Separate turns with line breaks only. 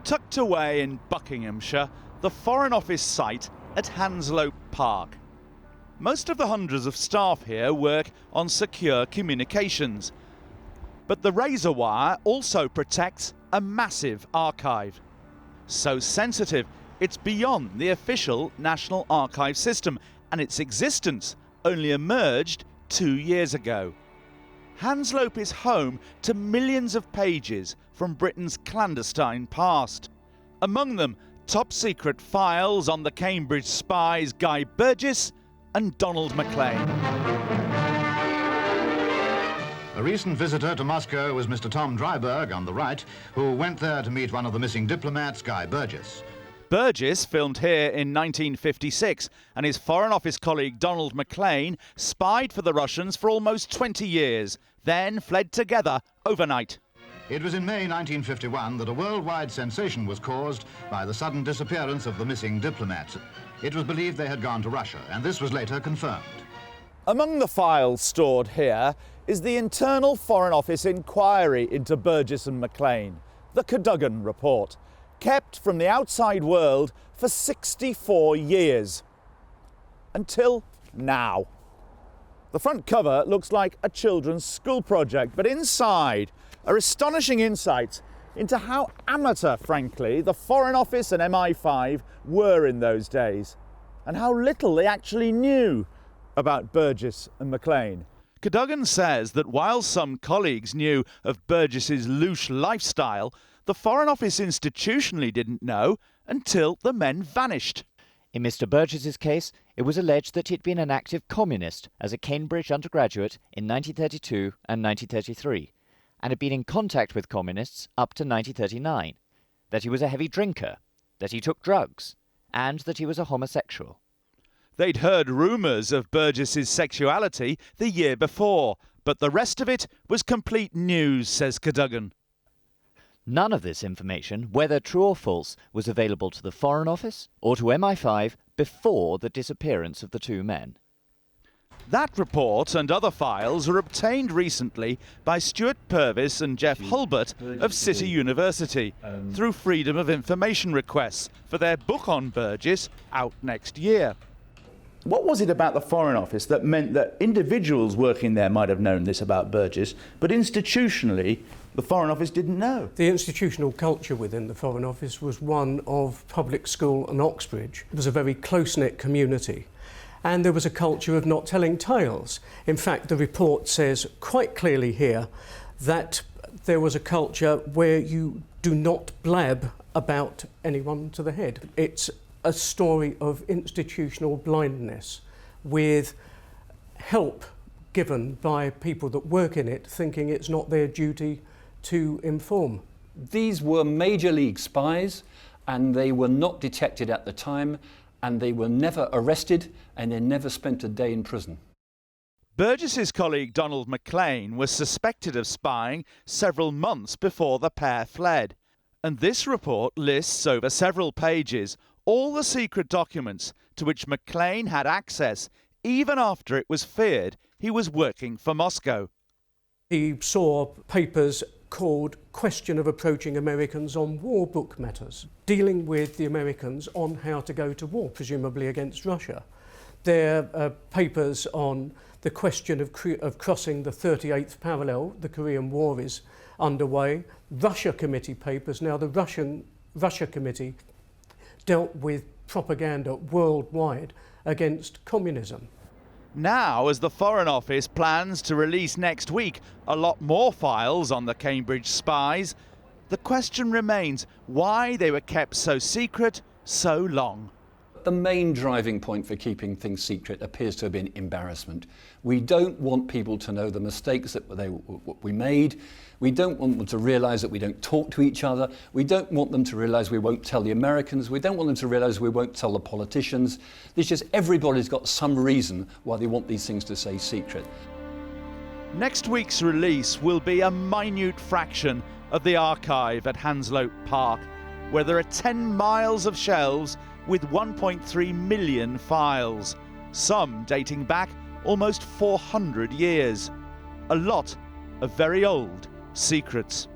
tucked away in Buckinghamshire, the Foreign Office site at Hanslope Park. Most of the hundreds of staff here work on secure communications, but the razor wire also protects a massive archive. So sensitive, it's beyond the official National Archive system, and its existence only emerged 2 years ago. Hanslope is home to millions of pages from Britain's clandestine past. Among them, top-secret files on the Cambridge spies Guy Burgess and Donald Maclean.
A recent visitor to Moscow was Mr. Tom Dryburgh, on the right, who went there to meet one of the missing diplomats, Guy Burgess.
Burgess filmed here in 1956, and his Foreign Office colleague Donald Maclean spied for the Russians for almost 20 years, then fled together overnight.
It was in May 1951 that a worldwide sensation was caused by the sudden disappearance of the missing diplomats. It was believed they had gone to Russia, and this was later confirmed.
Among the files stored here is the internal Foreign Office inquiry into Burgess and Maclean, the Cadogan Report, kept from the outside world for 64 years. Until now. The front cover looks like a children's school project, but inside are astonishing insights into how amateur, frankly, the Foreign Office and MI5 were in those days, and how little they actually knew about Burgess and Maclean. Cadogan says that while some colleagues knew of Burgess's louche lifestyle, the Foreign Office institutionally didn't know until the men vanished.
In Mr. Burgess's case, it was alleged that he'd been an active communist as a Cambridge undergraduate in 1932 and 1933, and had been in contact with communists up to 1939, that he was a heavy drinker, that he took drugs, and that he was a homosexual.
They'd heard rumours of Burgess's sexuality the year before, but the rest of it was complete news, says Cadogan.
None of this information, whether true or false, was available to the Foreign Office or to MI5 before the disappearance of the two men.
That report and other files were obtained recently by Stuart Purvis and Jeff Hulbert of City University through Freedom of Information requests for their book on Burgess, out next year. What was it about the Foreign Office that meant that individuals working there might have known this about Burgess, but institutionally the Foreign Office didn't know?
The institutional culture within the Foreign Office was one of public school and Oxbridge. It was a very close-knit community, and there was a culture of not telling tales. In fact, the report says quite clearly here that there was a culture where you do not blab about anyone to the head. It's a story of institutional blindness, with help given by people that work in it, thinking it's not their duty to inform.
These were major league spies, and they were not detected at the time, and they were never arrested, and they never spent a day in prison.
Burgess's colleague Donald Maclean was suspected of spying several months before the pair fled, and this report lists over several pages all the secret documents to which Maclean had access even after it was feared he was working for Moscow.
He saw papers called Question of Approaching Americans on War Book Matters, dealing with the Americans on how to go to war, presumably against Russia. There are papers on the question of crossing the 38th parallel. The Korean War is underway. Russia Committee papers. Now, the Russia Committee dealt with propaganda worldwide against communism.
Now, as the Foreign Office plans to release next week a lot more files on the Cambridge spies, the question remains why they were kept so secret so long.
The main driving point for keeping things secret appears to have been embarrassment. We don't want people to know the mistakes that we made. We don't want them to realise that we don't talk to each other. We don't want them to realise we won't tell the Americans. We don't want them to realise we won't tell the politicians. It's just everybody's got some reason why they want these things to stay secret.
Next week's release will be a minute fraction of the archive at Hanslope Park, where there are 10 miles of shelves with 1.3 million files, some dating back almost 400 years. A lot of very old secrets.